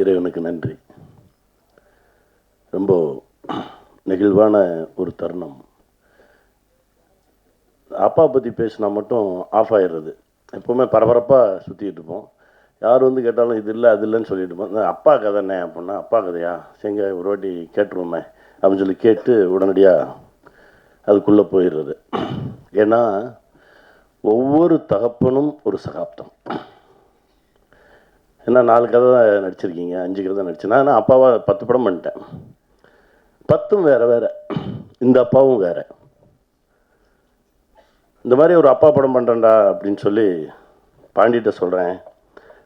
இறைவனுக்கு நன்றி. ரொம்ப நெகிழ்வான ஒரு தருணம். அப்பா பற்றி பேசினா மட்டும் ஆஃப் ஆயிடுறது. எப்போவுமே பரபரப்பாக சுற்றிக்கிட்டு இருப்போம். யார் வந்து கேட்டாலும் இது இல்லை அது இல்லைன்னு சொல்லிட்டு இருப்போம். அப்பா கதைண்ணே அப்படின்னா, அப்பா கதையா சரிங்க ஒரு வாட்டி கேட்டுருவோமே அப்படின்னு சொல்லி கேட்டு உடனடியாக அதுக்குள்ளே போயிடுறது. ஏன்னா ஒவ்வொரு தகப்பனும் ஒரு சகாப்தம். ஏன்னா 4 கதை தான் நடிச்சிருக்கீங்க, 5 கதை தான் நடிச்சேன். நான் அப்பாவா 10 படம் பண்ணிட்டேன். 10ம் வேறு வேறு, இந்த அப்பாவும் வேறு. இந்த மாதிரி ஒரு அப்பா படம் பண்ணுறேன்டா அப்படின்னு சொல்லி பாண்டிகிட்ட சொல்கிறேன்.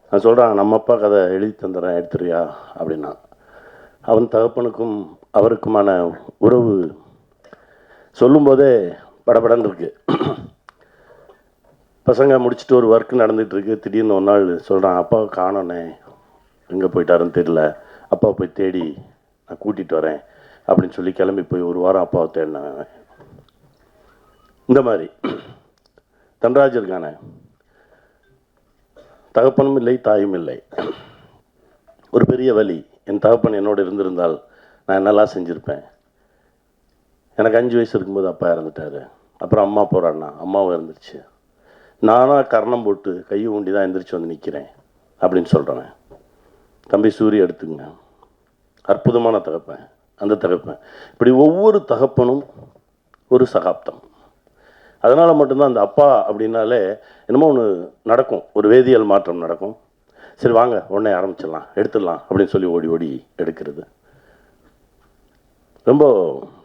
நான் சொல்கிறான், நம்ம அப்பா கதை எழுதி தந்துடுறேன் எடுத்துறியா அப்படின்னா. அவன் தகப்பனுக்கும் அவருக்குமான உறவு சொல்லும்போதே படபடன்னு இருக்கு. பசங்க முடிச்சுட்டு ஒரு ஒர்க் நடந்துகிட்ருக்கு. திடீர்னு ஒரு நாள் சொல்கிறான், அப்பாவை காணோன்னே, எங்கே போயிட்டாருன்னு தெரியல, அப்பாவை போய் தேடி நான் கூட்டிகிட்டு வரேன் அப்படின்னு சொல்லி கிளம்பி போய் ஒரு வாரம் அப்பாவை தேடினேன். இந்த மாதிரி தன்ராஜ் இருக்கானே, தகப்பனும் இல்லை தாயும் இல்லை. ஒரு பெரிய வலி. என் தகப்பன் என்னோடு இருந்திருந்தால் நான் என்னெல்லாம் செஞ்சுருப்பேன். எனக்கு 5 வயசு இருக்கும்போது அப்பா இறந்துட்டார். அப்புறம் அம்மா போகிறான்னா, அம்மாவும் இருந்துருச்சு. நானாக கர்ணம் போட்டு கையை ஊண்டி தான் எந்திரிச்சு வந்து நிற்கிறேன் அப்படின்னு சொல்கிறேன். தம்பி சூரிய எடுத்துங்க, அற்புதமான தகப்பன். அந்த தகப்பன் இப்படி ஒவ்வொரு தகப்பனும் ஒரு சகாப்தம். அதனால் மட்டும்தான் அந்த அப்பா அப்படின்னாலே என்னமோ ஒன்று நடக்கும், ஒரு வேதியியல் மாற்றம் நடக்கும். சரி வாங்க உடனே ஆரம்பிச்சிடலாம், எடுத்துடலாம் அப்படின்னு சொல்லி ஓடி ஓடி எடுக்கிறது. ரொம்ப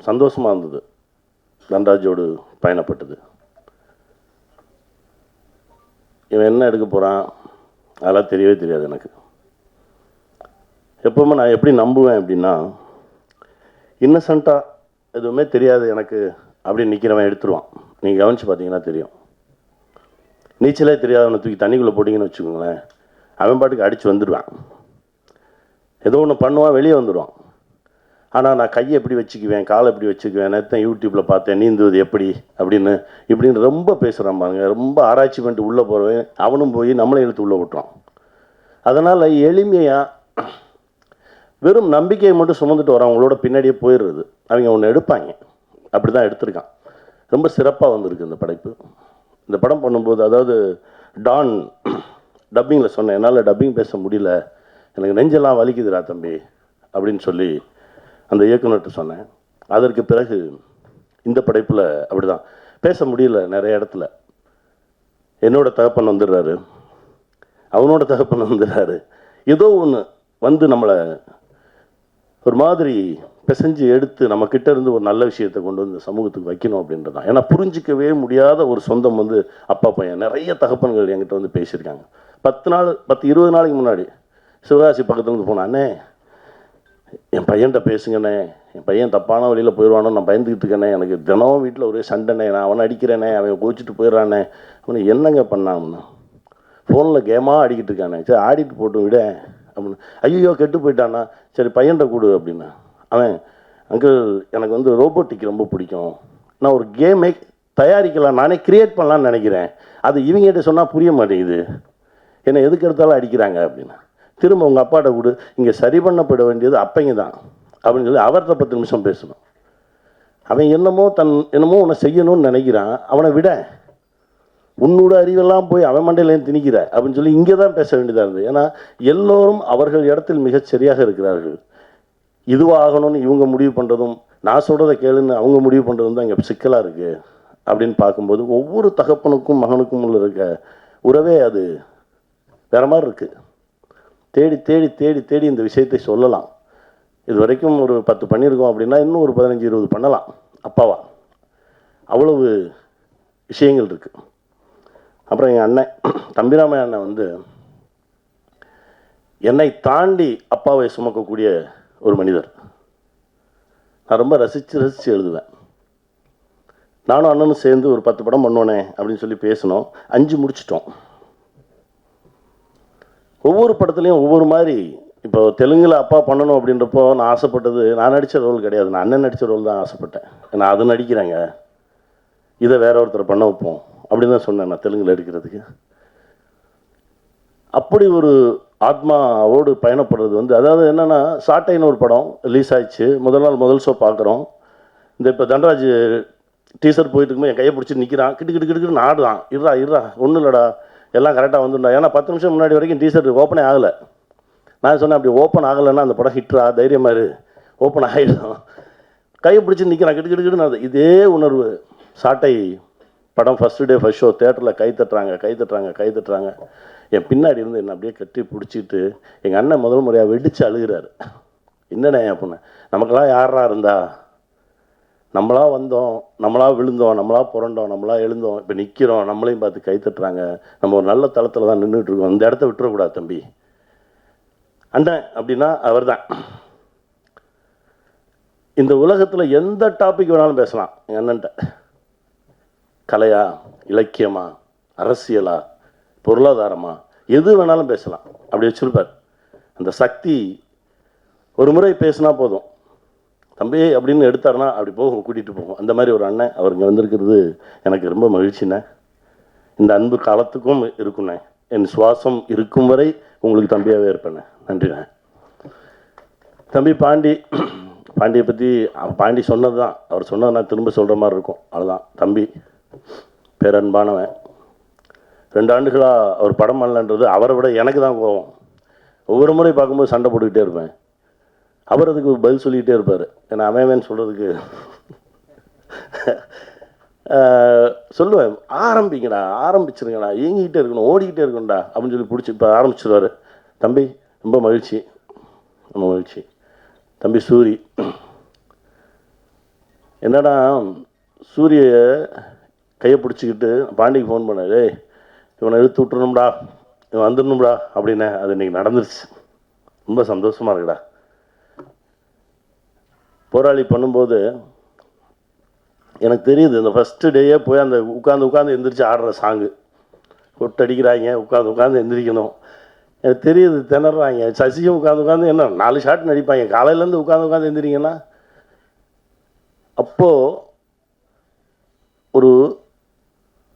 சந்தோஷமாக இருந்தது தன்ராஜோடு பயணப்பட்டது. இவன் என்ன எடுக்க போகிறான் அதெல்லாம் தெரியவே தெரியாது எனக்கு. எப்போவுமே நான் எப்படி நம்புவேன் அப்படின்னா, இன்னசென்ட்டாக எதுவுமே தெரியாது எனக்கு அப்படின்னு நிற்கிறவன் எடுத்துருவான். நீங்கள் கவனித்து பார்த்தீங்கன்னா தெரியும். நீச்சலே தெரியாதவனை தூக்கி தண்ணிக்குள்ளே போட்டிங்கன்னு வச்சுக்கோங்களேன், அவன் பாட்டுக்கு அடித்து வந்துடுவான். ஏதோ ஒன்று பண்ணுவான், வெளியே வந்துடுவான். ஆனால் நான் கையை எப்படி வச்சுக்குவேன், காலை எப்படி வச்சுக்குவேன், நேற்று யூடியூப்பில் பார்த்தேன் நீந்துவது எப்படி இப்படின்னு ரொம்ப பேசுகிறான் பாருங்க. ரொம்ப ஆராய்ச்சி பண்ணிட்டு உள்ளே போகிறவன் அவனும் போய் நம்மளை இழுத்து உள்ளே விட்டுறான். அதனால் எளிமையாக வெறும் நம்பிக்கையை மட்டும் சுமந்துட்டு வரவங்களோட பின்னாடியே போயிடுறது. அவங்க ஒன்று எடுப்பாங்க. அப்படி தான் எடுத்திருக்கான். ரொம்ப சிறப்பாக வந்திருக்கு இந்த படைப்பு. இந்த படம் பண்ணும்போது, அதாவது டான் டப்பிங்கில் சொன்னேன், என்னால் டப்பிங் பேச முடியல, எனக்கு நெஞ்செல்லாம் வலிக்குதுடா தம்பி அப்படின்னு சொல்லி அந்த இயக்குனர்கிட்ட சொன்னேன். அதற்கு பிறகு இந்த படைப்பில் அப்படி தான் பேச முடியல. நிறைய இடத்துல என்னோட தகப்பன் வந்துடுறாரு, அவனோட தகப்பன் வந்துடுறாரு. ஏதோ ஒன்று வந்து நம்மளை ஒரு மாதிரி பிசைஞ்சு எடுத்து நம்ம கிட்ட இருந்து ஒரு நல்ல விஷயத்தை கொண்டு வந்து சமூகத்துக்கு வைக்கணும் அப்படின்றது தான். ஏன்னா புரிஞ்சிக்கவே முடியாத ஒரு சொந்தம் வந்து அப்பா பையன். நிறைய தகப்பன்கள் என்கிட்ட வந்து பேசியிருக்காங்க. 10-20 நாளைக்கு முன்னாடி சிவகாசி பக்கத்துலேருந்து போனானே, என் பையன்கிட்ட பேசுங்கண்ணே, என் பையன் தப்பான வழியில் போயிடுவானோ நான் பயந்துக்கிட்டு இருக்கேனே, எனக்கு தினமும் வீட்டில் ஒரே சண்டைண்ணே, நான் அவனை அடிக்கிறேனே, அவன் கோச்சிட்டு போயிடுறானே, அவனை என்னங்க பண்ணான்னு ஃபோனில் கேமாக ஆடிக்கிட்டு இருக்கானே, சரி ஆடிட்டு போட்டு விட அப்படின்னு. ஐயோ கெட்டு போயிட்டானா, சரி பையன்கிட்ட கொடு அப்படின்னா. அவன் அங்கிள் எனக்கு வந்து ரோபோட்டிக் ரொம்ப பிடிக்கும், நான் ஒரு கேமை தயாரிக்கலாம், நானே கிரியேட் பண்ணலான்னு நினைக்கிறேன், அது இவங்ககிட்ட சொன்னால் புரிய மாட்டேங்குது, என்னை எதுக்கு எடுத்தாலும் அடிக்கிறாங்க அப்படின்னா. திரும்ப உங்கள் அப்பாட்ட கூட இங்கே சரி பண்ணப்பட வேண்டியது அப்பைங்க தான் அப்படின்னு சொல்லி அவர்கிட்ட 10 நிமிஷம் பேசணும். அவன் என்னமோ உன்னை செய்யணும்னு நினைக்கிறான், அவனை விட உன்னோட அறிவெல்லாம் போய் அவன் மண்டையிலேயும் திணிக்கிற அப்படின்னு சொல்லி இங்கே தான் பேச வேண்டியதாக இருந்தது. ஏன்னா எல்லோரும் அவர்கள் இடத்தில் மிகச் சரியாக இருக்கிறார்கள். இதுவாகணும்னு இவங்க முடிவு பண்ணுறதும், நான் சொல்கிறத கேளுன்னு அவங்க முடிவு பண்ணுறதும் தான் இங்கே சிக்கலாக இருக்குது. அப்படின்னு பார்க்கும்போது ஒவ்வொரு தகப்பனுக்கும் மகனுக்கும் உள்ள இருக்க உறவே அது வேற மாதிரி இருக்குது. தேடி தேடி தேடி தேடி இந்த விஷயத்தை சொல்லலாம். இது வரைக்கும் ஒரு 10 பண்ணியிருக்கோம் அப்படின்னா இன்னும் ஒரு 15-20 பண்ணலாம் அப்பாவா. அவ்வளவு விஷயங்கள் இருக்குது. அப்புறம் எங்கள் அண்ணன் தம்பிராமைய அண்ணன் வந்து என்னை தாண்டி அப்பாவை சுமக்கக்கூடிய ஒரு மனிதர். நான் ரொம்ப ரசித்து எழுதுவேன். நானும் அண்ணனும் சேர்ந்து ஒரு 10 படம் பண்ணோனே அப்படின்னு சொல்லி பேசினோம். 5 முடிச்சிட்டோம். ஒவ்வொரு படத்துலையும் ஒவ்வொரு மாதிரி. இப்போ தெலுங்கில் அப்பா பண்ணணும் அப்படின்றப்போ நான் ஆசைப்பட்டது, நான் நடித்த ரோல் கிடையாது, நான் அண்ணன் நடித்த ரோல் தான் ஆசைப்பட்டேன். ஏன்னா அது நடிக்கிறாங்க, இதை வேற ஒருத்தர் பண்ண வைப்போம் அப்படின்னு தான் சொன்னேன் நான் தெலுங்கில் எடுக்கிறதுக்கு. அப்படி ஒரு ஆத்மாவோடு பயணப்படுறது வந்து, அதாவது என்னென்னா, சாட்டைன்னு ஒரு படம் ரிலீஸ் ஆயிடுச்சு. முதல் நாள் முதல் ஷோ பார்க்குறோம். இந்த இப்போ தண்டராஜ் டீசர் போயிட்டு இருக்கும்போது என் கையை பிடிச்சி நிற்கிறான், கிட்டு கிட்டு கிட்டுன்னு ஆடுறான். இருறா ஒன்றும் இல்லைடா, எல்லாம் கரெக்டாக வந்துடா. ஏன்னா 10 நிமிஷம் முன்னாடி வரைக்கும் டீசர் ஓப்பனே ஆகலை. நான் சொன்னேன், அப்படி ஓப்பன் ஆகலைன்னா அந்த படம் ஹிட்ரா, தைரியமாக இரு, ஓப்பன் ஆகிடும். கையை பிடிச்சி நிற்கிறான், கிட்டு கிட்டு கிட்டுன்னு. இதே உணர்வு சாட்டை படம் ஃபஸ்ட்டு டே ஃபஸ்ட் ஷோ தேட்டரில் கை தட்டுறாங்க. என் பின்னாடி இருந்து என்னை அப்படியே கட்டி பிடிச்சிட்டு எங்கள் அண்ணன் முதல் முறையாக வெடித்து அழுகிறாரு. என்னண்ணே அப்படின்னா, நமக்கெல்லாம் யாரா இருந்தா, நம்மளா வந்தோம், நம்மளா விழுந்தோம், நம்மளா புரண்டோம், நம்மளா எழுந்தோம், இப்போ நிற்கிறோம், நம்மளையும் பார்த்து கை தட்டுறாங்க. நம்ம ஒரு நல்ல தளத்தில் தான் நின்றுட்டு இருக்கோம். இந்த இடத்த விட்டுறக்கூடாது தம்பி. அண்ணன் அப்படின்னா அவர் தான். இந்த உலகத்தில் எந்த டாபிக் வேணாலும் பேசலாம் எங்கள் அண்ணன்ட்ட. கலையா, இலக்கியமா, அரசியலா, பொருளாதாரமா, எது வேணாலும் பேசலாம். அப்படி வச்சுருப்பார். அந்த சக்தி ஒரு முறை பேசினா போதும், தம்பி அப்படின்னு எடுத்தாருன்னா அப்படி போகும், கூட்டிகிட்டு போகும். அந்த மாதிரி ஒரு அண்ணன் அவர் இங்கே வந்திருக்கிறது எனக்கு ரொம்ப மகிழ்ச்சிண்ணே. இந்த அன்பு காலத்துக்கும் இருக்குண்ணே. என் சுவாசம் இருக்கும் வரை உங்களுக்கு தம்பியாகவே இருப்பேண்ணே. நன்றிண்ணே. தம்பி பாண்டியை பற்றி பாண்டி சொன்னது தான், அவர் சொன்னது நான் திரும்ப சொல்கிற மாதிரி இருக்கும். அதுதான் தம்பி பேரன்பானவன். 2 ஆண்டுகளாக அவர் படம் பண்ணலன்றது அவரை விட எனக்கு தான் கோவம். ஒவ்வொரு முறை பார்க்கும்போது சண்டை போட்டுக்கிட்டே இருப்பேன். அவர் அதுக்கு பதில் சொல்லிக்கிட்டே இருப்பார். ஏன்னா அவன் சொல்கிறதுக்கு சொல்லுவேன், ஆரம்பிச்சிருங்கடா, இயங்கிக்கிட்டே இருக்கணும், ஓடிக்கிட்டே இருக்கணும்டா அப்படின்னு சொல்லி பிடிச்சி இப்போ ஆரம்பிச்சிருவார். தம்பி ரொம்ப மகிழ்ச்சி. தம்பி சூரி, என்னடா சூரிய கையை பிடிச்சிக்கிட்டு பாண்டிக்கு ஃபோன் பண்ணாரு, இவனை இழுத்து விட்டுறணும்டா, இவன் வந்துடணும்டா அப்படின்னு. அது இன்றைக்கி நடந்துருச்சு. ரொம்ப சந்தோஷமாக இருக்குடா. போராளி பண்ணும்போது எனக்கு தெரியுது, இந்த ஃபஸ்ட்டு டேயே போய் அந்த உட்காந்து எந்திரிச்சு ஆடுற சாங்கு, கொட்டடிக்கிறாங்க, உட்காந்து எந்திரிக்கணும். எனக்கு தெரியுது, திணறாங்க. சசியும் உட்காந்து என்ன 4 ஷாட் நடிப்பாங்க. காலையிலேருந்து உட்காந்து எந்திரிங்கன்னா, அப்போது ஒரு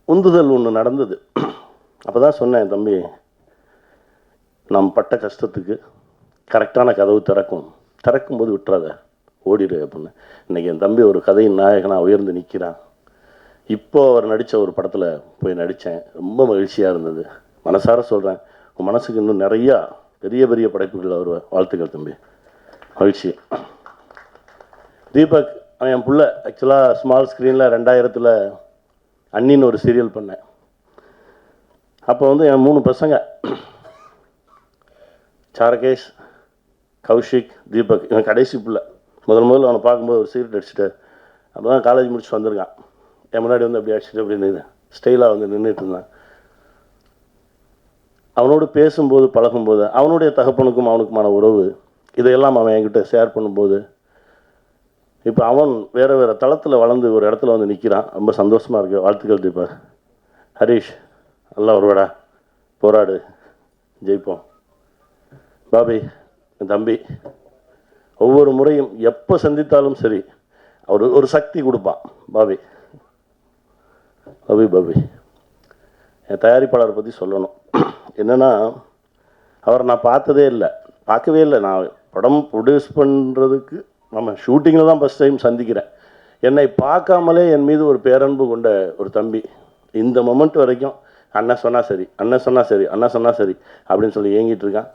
உந்துதல் ஒன்று நடந்தது. அப்போ தான் சொன்னேன், தம்பி நாம் பட்ட கஷ்டத்துக்கு கரெக்டான கதவு திறக்கும்போது விட்டுறாத, ஓடிடு அப்படின்னு. இன்றைக்கி என் தம்பி ஒரு கதையின் நாயகனாக உயர்ந்து நிற்கிறான். இப்போது அவர் நடித்த ஒரு படத்தில் போய் நடித்தேன். ரொம்ப மகிழ்ச்சியாக இருந்தது. மனசார சொல்கிறேன், உன் மனசுக்கு இன்னும் நிறையா பெரிய படைப்புகள் வருவேன். வாழ்த்துக்கள் தம்பி, மகிழ்ச்சி. தீபக் அவன் என் புள்ள. ஆக்சுவலாக ஸ்மால் ஸ்க்ரீனில் 2000 அண்ணின்னு ஒரு சீரியல் பண்ணேன். அப்போ வந்து என் 3 பசங்க, சாரகேஷ், கௌஷிக், தீபக். இவன் கடைசி பிள்ளை. முதல்ல அவனை பார்க்கும்போது ஒரு சீரியட் அடிச்சுட்டு, அப்போ தான் காலேஜ் முடிச்சு வந்திருக்கான். என் முன்னாடி வந்து அப்படி அடிச்சுட்டு அப்படின்னு ஸ்டைலாக வந்து நின்றுட்டு இருந்தான். அவனோடு பேசும்போது பழகும்போது அவனுடைய தகப்பனுக்கும் அவனுக்குமான உறவு இதையெல்லாம் அவன் என்கிட்ட ஷேர் பண்ணும்போது, இப்போ அவன் வேறு தளத்தில் வளர்ந்து ஒரு இடத்துல வந்து நிற்கிறான். ரொம்ப சந்தோஷமாக இருக்குது. வாழ்த்துக்கள் தீபக். ஹரீஷ், நல்லா வருவாடா, போராடு, ஜெயிப்போம். பாபி என் தம்பி, ஒவ்வொரு முறையும் எப்போ சந்தித்தாலும் சரி அவர் ஒரு சக்தி கொடுப்பான். பாபி என் தயாரிப்பாளரை பற்றி சொல்லணும். என்னென்னா, அவரை நான் பார்க்கவே இல்லை. நான் படம் ப்ரொடியூஸ் பண்ணுறதுக்கு நம்ம ஷூட்டிங்கில் தான் ஃபஸ்ட் டைம் சந்திக்கிறேன். என்னை பார்க்காமலே என் மீது ஒரு பேரன்பு கொண்ட ஒரு தம்பி. இந்த மொமெண்ட் வரைக்கும் அண்ணன் சொன்னால் சரி அப்படின்னு சொல்லி ஏங்கிட்டு இருக்கான்.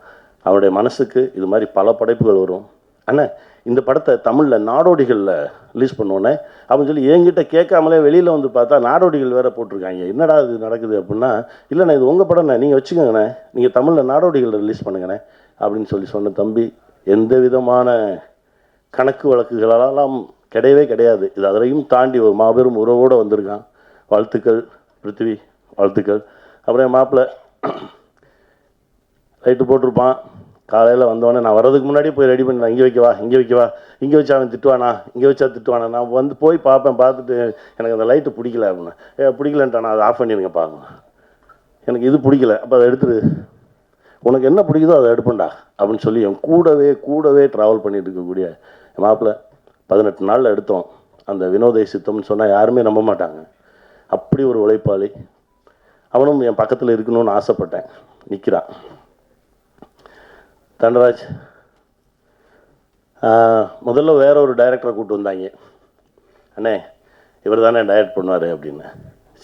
அவருடைய மனசுக்கு இது மாதிரி பல படைப்புகள் வரும். அண்ணன் இந்த படத்தை தமிழில் நாடோடிகளில் ரிலீஸ் பண்ணுவோன்னே அப்படின்னு சொல்லி என்கிட்ட கேட்காமலே வெளியில் வந்து பார்த்தா நாடோடிகள் வேறு போட்டிருக்காங்க. என்னடா இது நடக்குது அப்படின்னா, இல்லைண்ணே இது உங்கள் படம்ண்ணே, நீங்கள் வச்சுக்கோங்கண்ணே, நீங்கள் தமிழில் நாடோடிகளில் ரிலீஸ் பண்ணுங்கண்ணே அப்படின்னு சொன்ன தம்பி எந்த விதமான கணக்கு வழக்குகளெல்லாம் கிடையாது. இது அதரையும் தாண்டி ஒரு மாபெரும் உறவோடு வந்திருக்கான். வாழ்த்துக்கள் பிருத்திவி, வாழ்த்துக்கள். அப்புறம் என் மாப்பிள்ளை லைட்டு போட்டிருப்பான். காலையில் வந்தோடனே நான் வர்றதுக்கு முன்னாடி போய் ரெடி பண்ணி, இங்கே வைக்கவா, இங்கே வச்சா அவன் திட்டுவானா, இங்கே வச்சா திட்டுவானா. நான் வந்து போய் பார்த்துட்டு எனக்கு அந்த லைட்டு பிடிக்கல அப்படின்னா, பிடிக்கலன்ட்டானா, அதை ஆஃப் பண்ணிடுங்க பாருங்க, எனக்கு இது பிடிக்கல, அப்போ அதை எடுத்துரு, உனக்கு என்ன பிடிக்குதோ அதை எடுப்பேன்டா அப்படின்னு சொல்லி என் கூடவே ட்ராவல் பண்ணிட்டு இருக்கக்கூடிய என் மாப்பிள்ளை. 18 நாளில் எடுத்தோம். அந்த வினோதை சித்தம்னு சொன்னால் யாருமே நம்ப மாட்டாங்க. அப்படி ஒரு உழைப்பாளி. அவனும் என் பக்கத்தில் இருக்கணும்னு ஆசைப்பட்டேன். நிற்கிறான். தண்டராஜ் முதல்ல வேற ஒரு டைரக்டரை கூப்பிட்டு வந்தாங்க. அண்ணே இவர் தானே டைரக்ட் பண்ணுவார் அப்படின்னு.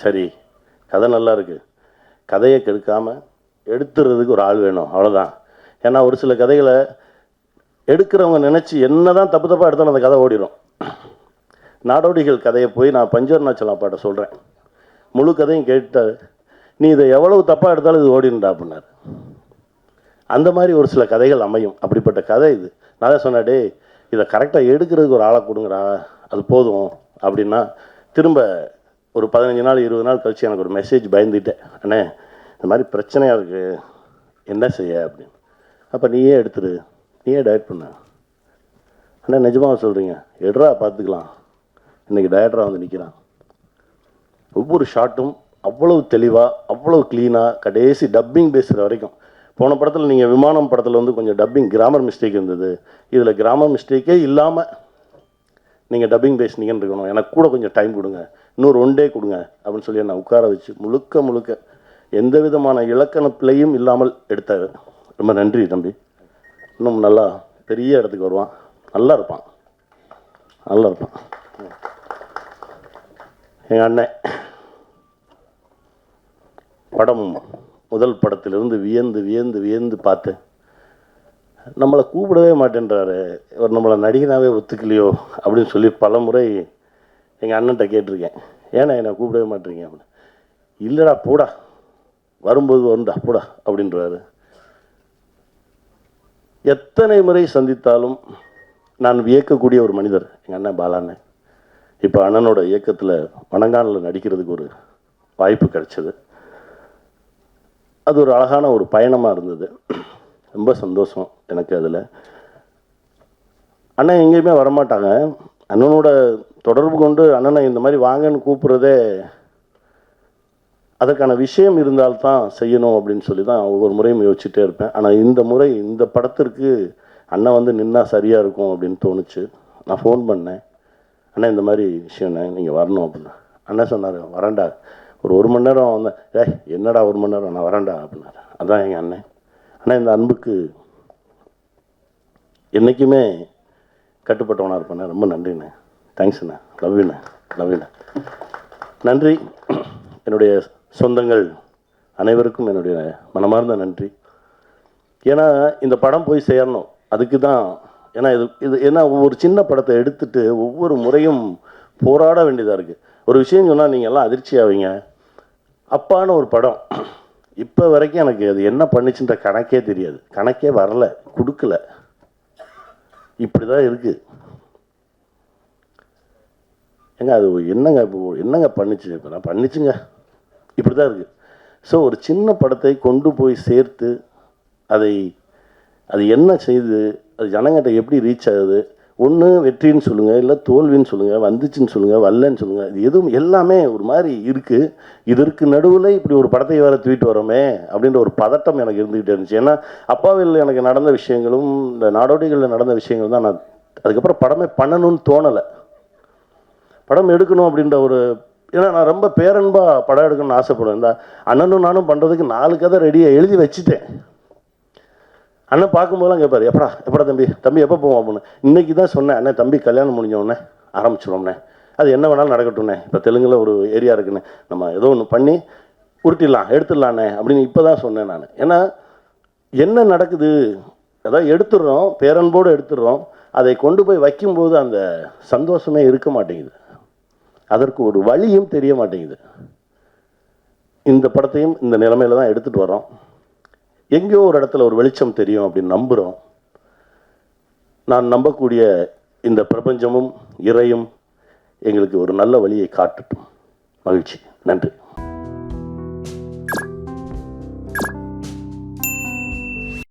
சரி, கதை நல்லா இருக்குது, கதையை கெடுக்காமல் எடுத்துறதுக்கு ஒரு ஆள் வேணும், அவ்வளோதான். ஏன்னா ஒரு சில கதைகளை எடுக்கிறவங்க நினச்சி என்ன தான் தப்பு தப்பாக எடுத்தாலும் அந்த கதை ஓடிடும். நாடோடிகள் கதையை போய் நான் பஞ்சவர்ணாச்சலம் அப்பாட்ட சொல்கிறேன், முழு கதையும் கேட்டார், நீ இதை எவ்வளவு தப்பாக எடுத்தாலும் இது ஓடிடுண்டா அப்படின்னாரு. அந்த மாதிரி ஒரு சில கதைகள் அமையும். அப்படிப்பட்ட கதை இது. நான் தான் சொன்னேன், டே இதை கரெக்டாக எடுக்கிறதுக்கு ஒரு ஆளை கொடுங்கடா, அது போதும் அப்படின்னா, திரும்ப ஒரு 15 நாள் 20 நாள் கழிச்சு எனக்கு ஒரு மெசேஜ் பயந்துட்டேன், அண்ணே இந்த மாதிரி பிரச்சனையாக இருக்குது, என்ன செய்ய அப்படின்னு. அப்போ நீயே எடுத்துரு, நீயே டைரக்ட் பண்ண. அண்ணா நிஜமாக சொல்கிறீங்க, எடுறா பார்த்துக்கலாம். இன்றைக்கி டைரக்டராக வந்து நிற்கிறான். ஒவ்வொரு ஷாட்டும் அவ்வளவு தெளிவாக, அவ்வளவு க்ளீனாக, கடைசி டப்பிங் பேசுகிற வரைக்கும். போன படத்தில் நீங்கள் விமானம் படத்தில் வந்து கொஞ்சம் டப்பிங் கிராமர் மிஸ்டேக் இருந்தது, இதில் கிராமர் மிஸ்டேக்கே இல்லாமல் நீங்கள் டப்பிங் பேசுனீங்கன்னு இருக்கணும். எனக்கு கூட கொஞ்சம் டைம் கொடுங்க, இன்னொரு 1 டே கொடுங்க அப்படின்னு சொல்லி நான் உட்கார வச்சு முழுக்க முழுக்க எந்த விதமான இலக்கண பிழையும் இல்லாமல் எடுத்தார். ரொம்ப நன்றி தம்பி. இன்னும் நல்லா பெரிய இடத்துக்கு வருவான், நல்லா இருப்பான், நல்லா இருப்பான். எங்கள் அண்ணன் படம் முதல் படத்திலிருந்து வியந்து வியந்து வியந்து பார்த்தேன். நம்மளை கூப்பிடவே மாட்டேன்றாரு, இவர் நம்மளை நடிகனாகவே ஒத்துக்கலையோ அப்படின்னு சொல்லி பல முறை எங்கள் அண்ணன்ட்ட கேட்டிருக்கேன், ஏன்னா என்னை கூப்பிடவே மாட்டேறீங்க அப்படின்னு. இல்லைடா போடா, வரும்போது வருண்டா போடா அப்படின்றாரு. எத்தனை முறை சந்தித்தாலும் நான் வியக்கக்கூடிய ஒரு மனிதர் எங்கள் அண்ணன் பாலாண்ணன். இப்போ அண்ணனோட இயக்கத்தில் வணங்கானில் நடிக்கிறதுக்கு ஒரு வாய்ப்பு கிடைச்சது. அது ஒரு அழகான ஒரு பயணமாக இருந்தது. ரொம்ப சந்தோஷம் எனக்கு அதில். அண்ணன் எங்கேயுமே வரமாட்டாங்க, அண்ணனோட தொடர்பு கொண்டு அண்ணனை இந்த மாதிரி வாங்கன்னு கூப்பிட்றதே அதற்கான விஷயம் இருந்தால்தான் செய்யணும் அப்படின்னு சொல்லி தான் ஒவ்வொரு முறையும் யோசிச்சுட்டே இருப்பேன். ஆனால் இந்த முறை இந்த படத்திற்கு அண்ணன் வந்து நின்னா சரியாக இருக்கும் அப்படின்னு தோணுச்சு. நான் ஃபோன் பண்ணேன், அண்ணா இந்த மாதிரி விஷயம்ண்ணே நீங்கள் வரணும் அப்படின்னு. அண்ணன் சொன்னார், வரேன்டா, ஒரு மணி நேரம் வந்தேன். என்னடா 1 மணி நேரம், நான் வரேன்டா அப்படின்னாரு. அதான் எங்கள் அண்ணன். ஆனால் இந்த அன்புக்கு என்றைக்குமே கட்டுப்பட்டவனாக இருப்பேண்ணே. ரொம்ப நன்றிண்ணே, தேங்க்ஸ்ண்ணே, லவ்யூண்ணே, லவ்யூண்ணே, நன்றி. என்னுடைய சொந்தங்கள் அனைவருக்கும் என்னுடைய மனமார்ந்த நன்றி. ஏன்னா இந்த படம் போய் சேரணும், அதுக்கு தான். ஏன்னா இது ஏன்னா ஒவ்வொரு சின்ன படத்தை எடுத்துட்டு ஒவ்வொரு முறையும் போராட வேண்டியதாக இருக்குது. ஒரு விஷயம் சொன்னால் நீங்கள் எல்லாம் அதிர்ச்சி ஆவீங்க. அப்பான ஒரு படம் இப்போ வரைக்கும் எனக்கு அது என்ன பண்ணிச்சுன்ற கணக்கே தெரியாது, கணக்கே வரலை, கொடுக்கல, இப்படி தான் இருக்குது. ஏங்க அது என்னங்க என்னங்க பண்ணிச்சு, இப்போ நான் பண்ணிச்சுங்க, இப்படி தான் இருக்குது. ஸோ ஒரு சின்ன படத்தை கொண்டு போய் சேர்த்து அது என்ன செய்யுது, அது ஜனங்கிட்ட எப்படி ரீச் ஆகுது, ஒன்று வெற்றின்னு சொல்லுங்கள், இல்லை தோல்வின்னு சொல்லுங்கள், வந்துச்சுன்னு சொல்லுங்கள், வரலன்னு சொல்லுங்கள், இது எதுவும் எல்லாமே ஒரு மாதிரி இருக்குது. இதற்கு நடுவில் இப்படி ஒரு படத்தை வேறு தூக்கிட்டு வரோமே அப்படின்ற ஒரு பதட்டம் எனக்கு இருந்துக்கிட்டே இருந்துச்சு. ஏன்னா அப்பாவில் எனக்கு நடந்த விஷயங்களும் இந்த நாடோடிகளில் நடந்த விஷயங்கள் தான் நான் அதுக்கப்புறம் படமே பண்ணணும்னு தோணலை. படம் எடுக்கணும் அப்படின்ற ஒரு, ஏன்னா நான் ரொம்ப பேரன்பாக படம் எடுக்கணும்னு ஆசைப்படுவேன். இந்த அண்ணனும் நானும் பண்ணுறதுக்கு 4 கதை ரெடியாக எழுதி வச்சுட்டேன். அண்ணன் பார்க்கும்போதெல்லாம் கேட்பார், எப்படா தம்பி எப்போ போவோம் அப்படின்னு. இன்றைக்கி தான் சொன்னேன், அண்ணன் தம்பி கல்யாணம் முடிஞ்சோடனே ஆரம்பிச்சிடுவோம்ண்ணே, அது என்ன வேணாலும் நடக்கட்டும்ண்ணே, இப்போ தெலுங்கில் ஒரு ஏரியா இருக்குண்ணே, நம்ம ஏதோ ஒன்று பண்ணி உருட்டிடலாம், எடுத்துடலாண்ணே அப்படின்னு இப்போ தான் சொன்னேன் நான். ஏன்னா என்ன நடக்குது, அதாவது எடுத்துடுறோம், பேரன்போடு எடுத்துடுறோம், அதை கொண்டு போய் வைக்கும்போது அந்த சந்தோஷமே இருக்க மாட்டேங்குது, அதற்கு ஒரு வழியும் தெரிய மாட்டேங்குது. இந்த படத்தையும் இந்த நிலைமையில தான் எடுத்துகிட்டு வரோம். எங்கேயோ ஒரு இடத்துல ஒரு வெளிச்சம் தெரியும் அப்படின்னு நம்புகிறோம். நான் நம்பக்கூடிய இந்த பிரபஞ்சமும் இறையும் எங்களுக்கு ஒரு நல்ல வழியை காட்டட்டும். மகிழ்ச்சி, நன்றி.